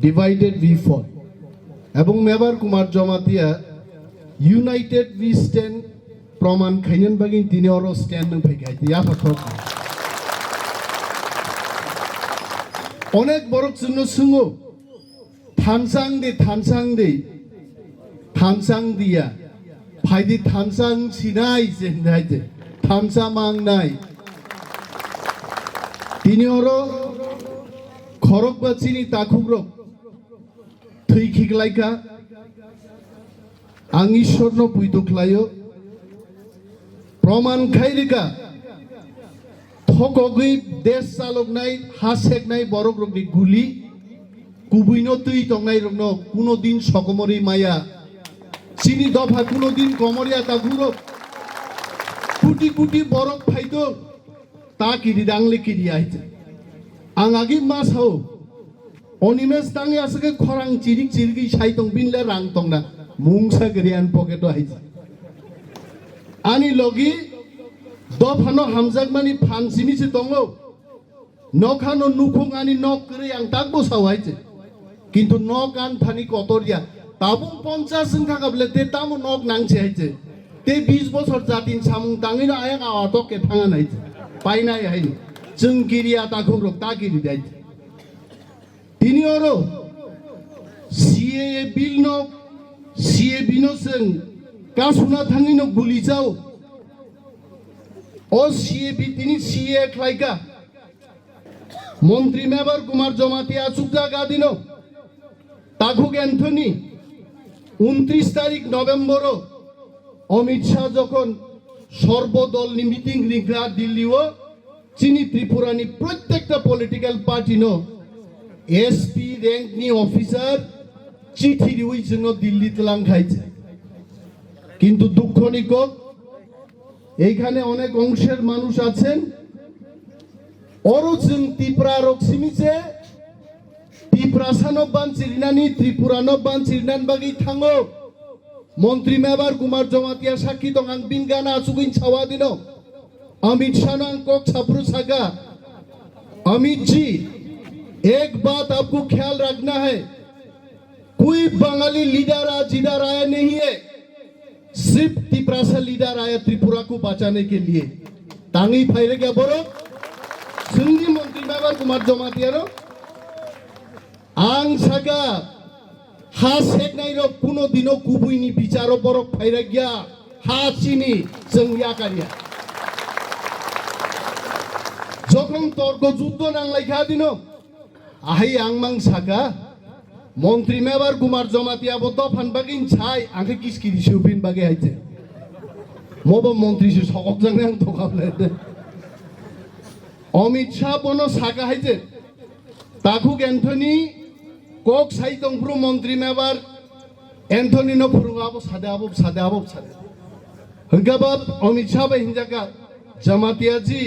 divided we fall. Ebong mebar kumar jamatia united we stand proman khainen bagin tini oro stand nang phaikai ya pathok. Onek borok sunno sungo थानसां दिया फायदि थानसां सिनाय जेनाय जे थानसा मांनाय तिनि अरो खरक बाचिनि ताखुग्रक थैखिगलायका आं ईश्वरनो पुइतुख्लायो प्रमाण खायरिका थकगै देश चालकनाय हासेकनाय बरक रकनि गुलि कुबुइनो तुई तंगनाय रकनो कुनो दिन सकमरि माया चिनी दफा कुनो दिन कमरिया ताखुग्रो कुटी कुटी बरक फाइदो ता किरि दांले किरि आइते आं आगि मास हो अनिमेश दांगे आसके खरां चिरिक चिरिगि साइतंग बिनले रां तंगना मुंगसा गरियान पकेटो आइते आनि लगी दफानो हामजागमानि फान सिमी से तंगो नखानो नुखुं आनि नक करे आं ताकबो सावाइते किन्तु नक आन फानि कतरिया ताबुं 50 संखा गाबले ते तामो नक नांचे आइते ते 20 बছর जातिन सामुं तांगिनो आयाक आवातो के थांगा नाइते पाइनाय हाइनि जों गिरिया ताखुग्रक ता गिरि दाइते तिनि अरो सीए बिलनो सीए बिनो जों कासुना थांगिनो गुलिजाव ओ सीए बि तिनि सीए ख्लाइका मंत्री मेबर कुमार जमातिया चुकजा गादिनो ताखुक एंथनी 29 तारिख नवेम्बर अमित शाह जखन सर्वदलनि मिटिं रिंगा दिल्लीओ चिनी त्रिपुरानि प्रत्येकटा पलिटिकल पार्टीनो एसपी रैंकनि अफिसार चिठी दिउइ जोंनो दिल्ली तलांखाइছে কিন্তু দুঃখনি কক এইখানে অনেক অংশের মানুষ আছেন অরুজং ত্রিপুরা রক্সিমিছে ত্রিপুরাসানো বানচিরিনানি ত্রিপুরানো বানচিরিনান বাগি থাঙ্গো मंत्री मेबर कुमार जमातिया साक्षी दं आं बिनगाना सुगिन छावा दिनो अमित शाह आं कोक छाप्रू सागा अमित जी एक बात आपको ख्याल रखना है कोई बंगाली लीडर आज इधर आया नहीं है सिर्फ त्रिपुरा से लीडर आया त्रिपुरा को बचाने के लिए तांगी फाइले क्या बोलो सिंधी मंत्री मेबर कुमार जमातिया रो आं सागा हा सेकनाय रो कुनो दिनो कुबुइनि बिचारो बरक फाइरा गया हा चिनी जों याकारिया जखन तर्क युद्ध नांलायखा दिनो आहाय आं मां सागा मंत्री मेबर कुमार जमातिया बतो फानबागिन छाय आंखे किसकिरि सुबिन बागे हाइते मबो मंत्री सु सकक जांगे आं तकाबले अमित शाह बनो सागा हाइते ताखुक एंथनी कोक साइतों प्रो मंत्री मेबर एंथनी नो फुरुंगाबो सादे हंगाबाब अमित शाह भाई हिंजाका जमातिया जी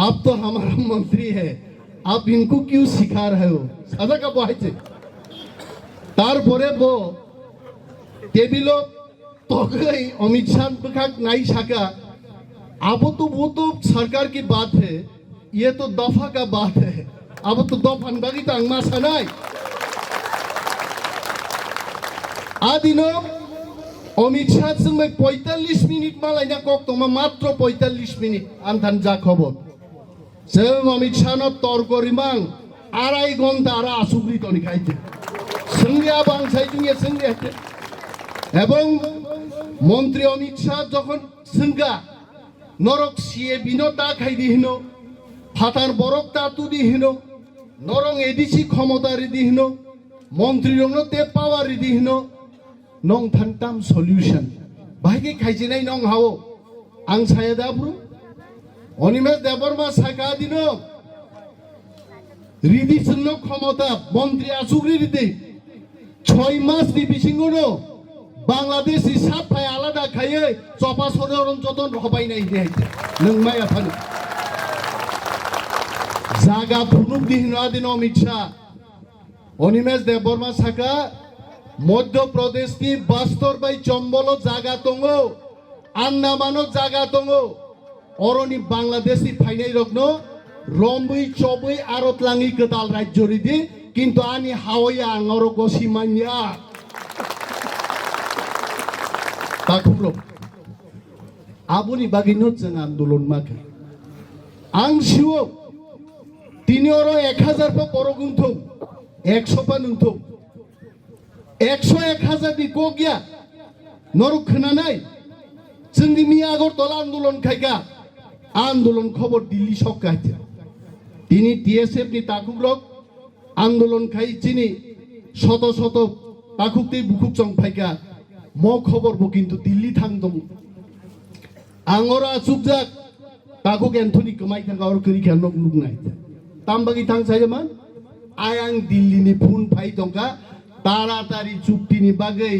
आप तो हमारा मंत्री है आप इनको क्यों सिखा रहे हो सादा का बाइते तार परे बो टेबिलो तो गई अमित शाह बखाक नहीं साका अब तो वो तो सरकार की बात है ये तो दफा का बात है अब तो दफान बागी तो अंगमा सनाई आदिनो अमित शाह जों 45 मिनिट मालायना कक दं मात्र 45 मिनिट आन्थान जा खबर जों अमित शाह नो तर्करिमां 2.5 घंटा आरो आसुग्रि तनि खाइते संगिया बांसाय दुनिया संगिया एवं मंत्री अमित शाह जखन संगा नरक सीए बिनो ता खाइदि हिनो फातार बरक ता तुदि हिनो नरं एडिसी क्षमता रिदि हिनो मंत्री रंनो ते power रिदि हिनो नong thantam solution bahagi khaijinai nong hao ang saya dabru Animesh Debbarma saka dino ridi sunno khamata mantri asugri ridi 6 মাস ni bisingono Bangladesh sab phai alada khaye chopa soron joton hobai nai haite nong maya phani jaga phunuk dihino adino Amit Shah Animesh Debbarma saka Madhya Pradesh की Bastar by चम्बलो जागा तंगो आन्नामानो जागा तंगो अरनि बांग्लादेशी फाइनाय रखनो रम्बुई चबुई आरतलांगी गदाल राज्य रिदि কিন্তু আনি হাওয়া আঙর গসি মানিয়া তাকুরক আবুনি বাগিনো जों আন্দোলন মাখে आं सिउ তিনি ওর 1000 পা বড় গুনথौ 100 পা নুনথौ 100 1000 नि को गया नरक खोनानाय जोंनि मियागरतला आन्दोलन खायगा आन्दोलन खबर दिल्ली सकायते তিনি টিএসএফ नि ताकुग्रक आन्दोलन खाय चिनि शत शत ताकुकते बुकुक जं फायगा म खबर बो किन्तु दिल्ली थांदों आंगरा सुबजाक ताकुक एन्थनी कमाय थांगा और करि खान नुगनाय तामबागि थां सायमान आयां दिल्ली नि फुन फाय दंगा तारातारि चुक्तिनि बागै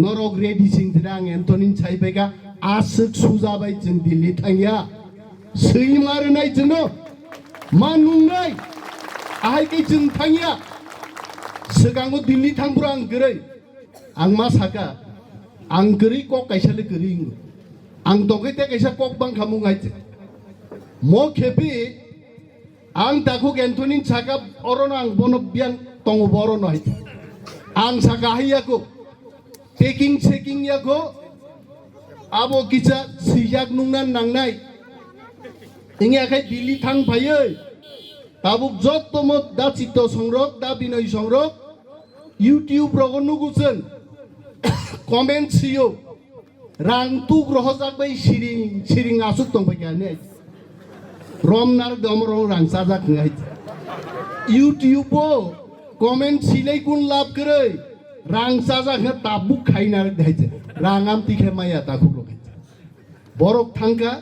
नरक रेडि सिंथरा आं एन्थनी सायबायगा आसुक सुजाबाय जों दिल्ली थांया सैमारनाय जोंनो मानुंनाय आहायकै जों थांया सिगाङाव दिल्ली थांब्रा आं गोरै आं मा साका आं गोरै कक कायसाले गोरै आं दगैते कायसा कक बां खामुङायते म खेपि आं ताखौ एन्थनी साका अरन आं बन बियान tongo बरन हायते आं साका हायाको टेकिं सेकिं याको आबो किसा सिजाक नुंना नांनाय इंगे आखाय दिल्ली थां फायो ताबुक जत्तम दा चित्त संरक दा बिनय संरक यूट्यूब रगो नुगुसन कमेन्ट सियो रां तु ग्रह जाबाय सिरिं सिरिं आसुक दंबायगाने रमनार दमरो रां साजाक नाय यूट्यूब कमेन्ट सिलै गुन लाभ गरै रां साजाक ताबुक खायनार दायते रां आम तिखे माया ताखु लगे बरक थांका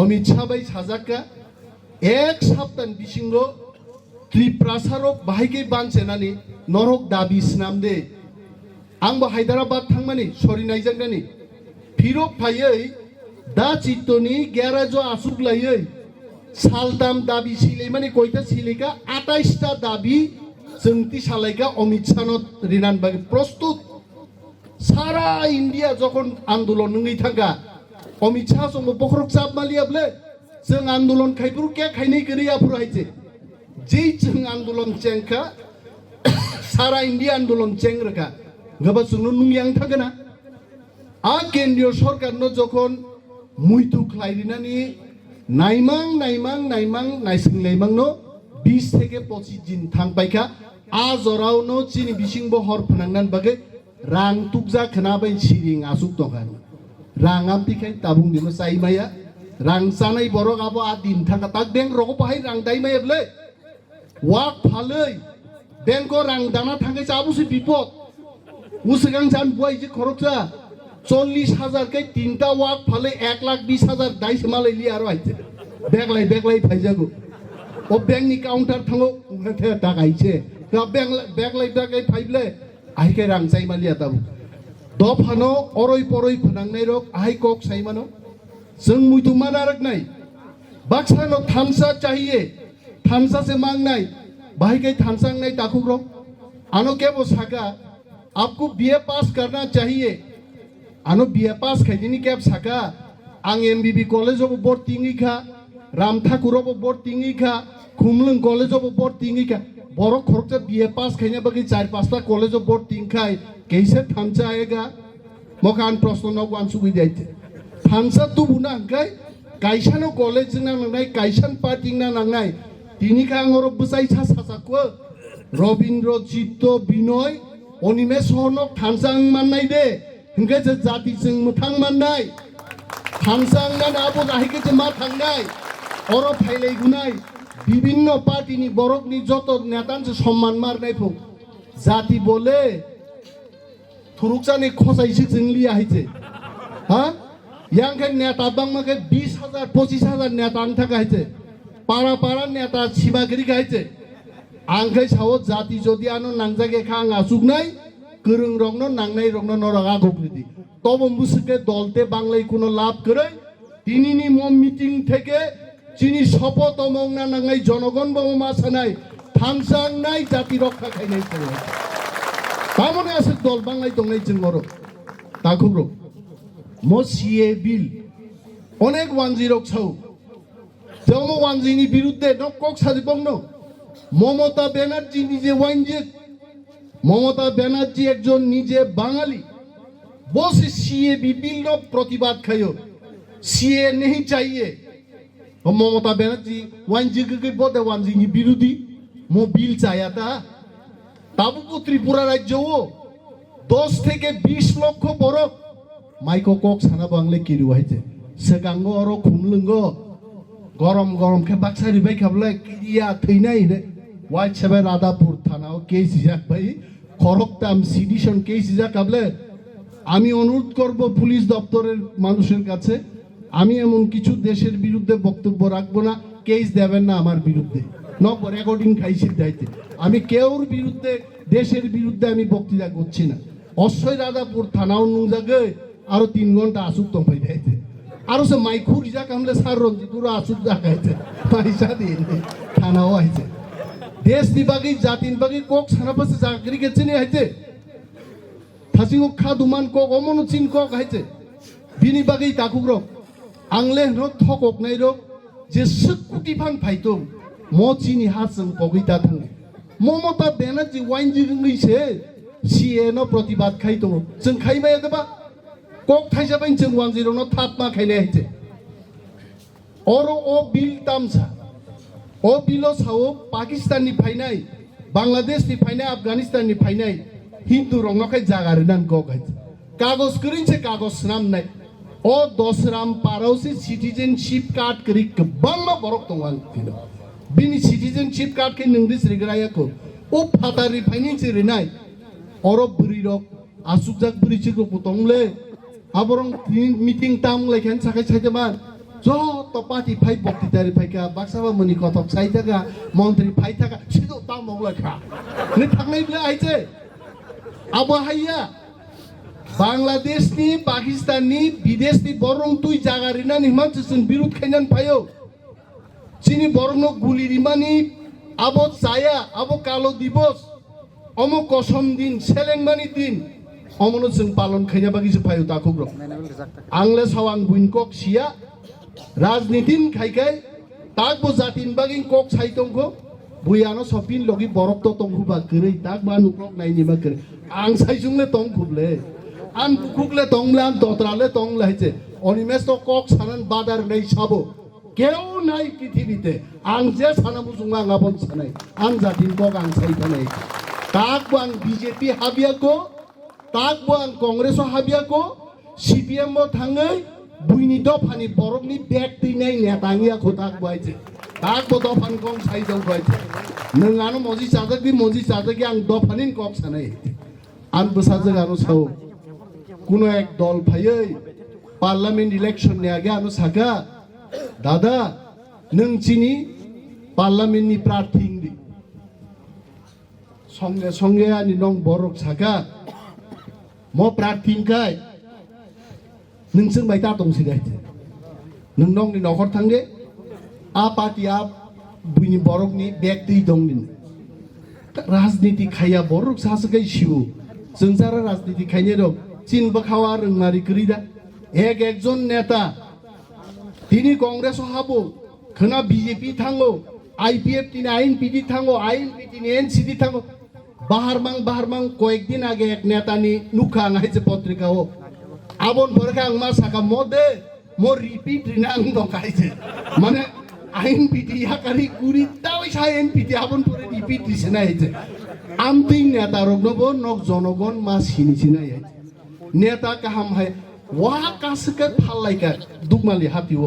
अमित शाह बाय साजाका एक सप्ताह बिसिंगो त्रिपुरा सारक बाहायके बानसेनानि नरक दाबि स्नामदे आंबो हायद्राबाद थांमानि सरिनाय जांगानि फिरक फायै दा चित्तनि 11 आसुक लायै सालदाम दाबि सिलै माने कयता सिलैका 28 टा दाबि जोंति सालायका अमित शाह रिनान बागै प्रस्तुत सारा इंडिया जखन आन्दोलन नङै थांगा अमित शाह जोंबो बखरक जाब मालियाब्ले जों आन्दोलन खायफोर के खायनै गैयाफोर हायजे जै जों आन्दोलन चेंखा सारा इंडिया आन्दोलन चें रखा गबा जोंनो नुयां थागोना आ केन्द्रीय सरकार न जखन मुइतु खायरिनानि नायमां नायमां नायमां नायसिंलायमां न 20 থেকে 25 दिन थांबायखा आ जरावनो चिनि बिसिंबो हर फनांनान बागै रां तुकजा खोनाबाय सिरिं आसुक दंगान रां आमतिखाय ताबुं दिनो साइमाया रां जानाय बरक आबो आ दिन थांगा ताक बेंक रगो बाहाय रां दाइमायबले वाक फालै बेंको रां दाना थांगाय जाबुसि बिपद मुसगां जान बुआय जे खरकजा 40,000 कै तीनटा वाक फालै 1,20,000 दाइस मालै लियारो आइते बेगलाय फाइजागो ओ बैंक नि काउंटर थांगो उंथे दागाइছে दा बेगलाय फाइबले आइके रां साइमालिया ताबु दफानो अरय परय फनांनाय रक आइ कक साइमानो जों मुइतु मानारक नाय बाक्सानो थामसा चाहिए थामसा से मांगनाय बाहिकै थामसांनाय ताकुग्रो आनो केबो साका आपको बीए पास करना चाहिए आनो बीए पास खायदिनि केब साका आं एमबीबी कॉलेज ऑफ बोर्डिंगिखा राम ठाकुरबो बोर्डिंगिखा खुमलुं कॉलेज ऑफ बोर्डिंगिखा बरो खरकजा बीए पास खायना बागै 4-5टा कॉलेज ऑफ बोर्डिंग खाय कैसे थामसा आएगा मकान प्रश्न न वान सुबि जायते थामसा तु बुना अंकाय कायसानो कॉलेज ना नांनाय कायसान पार्टी ना नांनाय तिनिखा आंगर बसाय सासाको रविन्द्र चित्त बिनय अनिमेश हनक थामसां माननाय दे हिंगे जे जाति जों मोथां माननाय थामसां ना आबो गाहिके जे मा थांनाय अर फाइलाय गुनाय विभिन्न पार्टीनि बरकनि जत नेतानसे सम्मान मारनाय फौ जाति बोले थुरुकसानि खसायसि जों लिया हायजे हा यांखे नेता बांमाके 20,000 25,000 नेता आंथा हायजे पारा नेता सिमागिरि गायजे आंखै साव जाति जदि आनो नांजागे खां आसुगनाय गोरों रंनो नांनाय रंनो नरगा गगलिदि तब मुसुके दलते बांलाय कोनो लाभ करे दिनिनि मम मिटिं থেকে চিনি শপথ মংনা নাंनाय জনগণ বমা সানাय थांसांनाय जाति रक्षा खायनाय करे तामने आसे दल बांलाय दंनाय जों मरो ताखुब्रो म सीए बिल अनेक 10 छौ जों 10 नि बिरुद्धे न कक साजिबंनो মমতা ব্যানার্জি নিজে ওয়াইনজিক মমতা ব্যানার্জি একজন নিজে বাঙালি বসে সিএ বিভিন্ন প্রতিবাদ খায় সিএ নেই চাইয়ে মমতা ব্যানার্জি ওয়াইনজিকে বদে ওয়ানজিনি বিরোধী মো বিল চায়া তা তাবুকু ত্রিপুরা রাজ্য 10 থেকে 20 লক্ষ বরক মাইকো কক সানা বাংলে কিরু হইছে সেগাঙ্গ আর খুমলুঙ্গ গরম গরম খে বাক্সারি বাই খাবলে কিয়া থইনাই রে ওয়াই সেবে রাধাপুর থানাও কেস যাক ভাই খরকতাম সিডিশন কেস যাক খাবলে আমি অনুরোধ করব পুলিশ দপ্তরের মানুষের কাছে আমি এমন কিছু দেশের বিরুদ্ধে বক্তব্য রাখবো না কেস দেবেন না আমার বিরুদ্ধে নক রেকর্ডিং খাইছি দাইতে আমি কেউর বিরুদ্ধে দেশের বিরুদ্ধে আমি বক্তৃতা করছি না অশ্বই রাধাপুর থানাও নুন জাগে আরো 3 ঘন্টা আসুক তো পাই দাইতে আরো সে মাইখুর যা কামলে সার রঞ্জিতুরা আসুক যা খাইতে পয়সা দিয়ে থানাও আইছে দেশ দিবাগি জাতিন বাগি কক সানা পাশে চাকরি গেছে নি আইতে থাসিও খাদুমান কক অমন চিন কক আইছে বিনি বাগি তাকুক রক आंले न थকক नाय रक जे सकुटी फान फाइतो मो चिनि हासं पगिता थां ममता बेनार्जी वाइनजि गंगैसे सीए न प्रतिबाद खाइतो जों खाइबाय दबा कक थाइजाबाय जों 10 न थापमा खाइले हाइते अरो ओ बिल तामसा ओ बिलो साओ पाकिस्ताननि फाइनाय बांग्लादेशनि फाइनाय अफगानिस्ताननि फाइनाय हिन्दू रंगखाय जागारे नान कक हाइते कागज करिनसे कागज नामनाय ओ दसराम पारावसे सिटीजनशिप कार्ड करी गोबां बरक दंवां दिनो बिनि सिटीजनशिप कार्ड के नोंदिस रिगरायाखौ ओ फातारि फाइनेंस रिनाय अरब बुरिरक आसुकजाक बुरिचिखौ पुतंले आबरं मिटिं ताम लायखान साखाय साइदमान ज तो पार्टी फाइ बक्तितारि फाइका बाक्साबा मनि कथक साइदागा मन्त्रि फाइ थाका सिदो तामौ लाखा ने थांनायब्ला आइजे आबो हाइया बांग्लादेश नि पाकिस्तान नि विदेश नि बरं तुई जागारिना नि मानसिन बिरुद खाइनान फायो चिनि बरंनो गुली रिमानि आबो चाया आबो कालो दिवस अमो कसम दिन सेलेंमानि दिन अमनो जों पालन खाइना बागिसो फायो ताकुग्र आंले सावां बुइनकक सिया राजनीतिन खाइखाय ताकबो जातिन बागिन कक साइतंखौ बुयानो सपिन लगी बरक तो तंखु बा गरै ताक बानुकक नाइनि बा गरै आं साइजुंले तंखुबले आं बुकुकले तंगले आं दतराले तंगले हाइছে অনিমেষ তো কক সানান বাদার নেই সাবো কেউ নাই পৃথিবীতে আং যে সানামু জুঙা গাবন সানাই আং জাতিন কক আং সাইতানাই তাকবো আং বিজেপি হাবিয়াকো তাকবো আং কংগ্রেস হাবিয়াকো সিপিএম মো থাङै बुइनि दफानि बरकनि बेग दैनाय नेताङिया खोताकबो हाइছে ताकबो दफान कं साइजौ हाइছে नोंआनो मजि चादगि आं दफानिन কক सानाय आं बोसाजगानो साव কোনো এক দল ফাইयै পার্লামেন্ট ইলেকশন নে আগে আনো সাকা দাদা নং চিনি পার্লামেন্টনি প্রার্থী দি সঙ্গে সঙ্গে আনি নং বরক সাকা ম প্রার্থীংকাই नोंसों बायता दंसै गाइते नों नंनि नखर थांदे आ पार्टिया बुइनि बरकनि बेग दै दंदिन राजनीति खाया बरक सासगै सिउ जों जारा राजनीति खायने दं चीन बखावा रोंमारि करिदा एकजन नेता তিনি কংগ্রেস হাবো খনা বিজেপি থাঙ্গো আইপিএফ তিনি আইএনপিডি থাঙ্গো আইএনপি তিনি এনসিডি থাঙ্গো বাহারমাং কয়েকদিন আগে এক নেতানি নুখা আইছে পত্রিকাও আবন পরকা আং মা সাকা মদে মো রিপিট রিনাং দকাইছে মানে আইএনপিডি হাকারি কুরি তাও আইএনপিডি আবন পরে রিপিট দিছে না আইছে আমতিং নেতা রগনবো নক জনগণ মা সিনিছি না আইছে नेता kaham hai wa kasके फाललायका दुगमालि हातिओ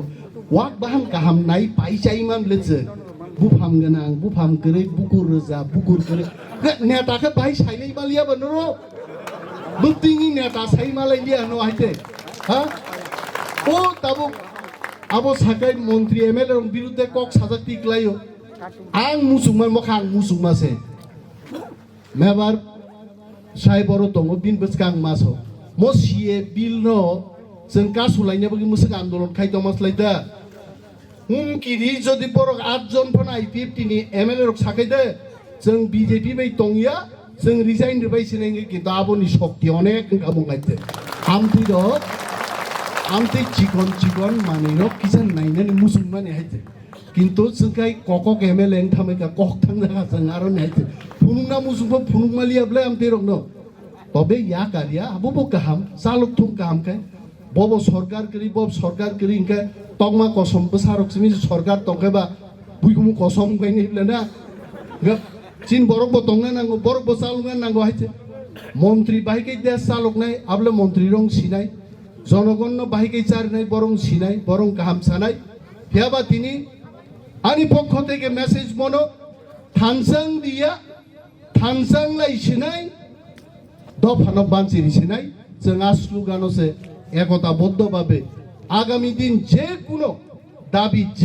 wa बाहाम kaham नाय पाइचाइ मान लेजे बुफाम गोनां बुफाम गरै बुकुर रोजा बुकुर गरै नेताखौ बाहाय साइलै बालिया बनरो बुतिंनि नेता साइ मालाय लिया न हाइते हा ओ ताबो आबो साकै मन्त्रि एमएलए रं बिरुद्धे कक साजा टिकलायो आं मुसुमान मखां मुसुमासे मेबार साइ बरो दङ दिन बसकां मासो मसिए बिल न जों कासुलायनो बगि मुसुग आन्दोलन खायदो मासलायदा हुमकिरि जदि बरक 8 जन फन आइपिएफटी नि एमएलए रक साखायदो जों बिजेपि बाय दंया जों रिजाइन रे बायसिनाय किन्तु आबोनि शक्ति अनेक गाबंगायते आमति चिकन माने रक किसान नायनानै मुसुमानि हायते কিন্তু जोंखाय kokok MLA थामेका kok थांना जों आरो नायते फुनुंना मुसुंखौ फुनुंमालियाब्ला आम तेरंनो तबे या कारिया आबो गाहाम चालुक थुम गाहाम खाय बबो सरकार करी इनका तगमा कसम बसारक सिमी सरकार तंखेबा बुइगुमु कसम गायनिब्लाना चिन बरक बो तंगना नांगौ बरक बो चालुंगा नांगौ हायते मन्त्री बाहिकै देश चालुकनाय आबले मन्त्री रं सिनाय जनगण बाहिकै चारिनाय बरं सिनाय बरं गाहाम सानाय हेबा तिनी आंनि पक्ष থেকে মেসেজ মনো थानसां दिया थानसां लाइसिनाय दफानो बानसिरिसिनाय जों आस्लुगानोसे একতাবদ্ধভাবে আগামী দিন যে কোনো দাবি যে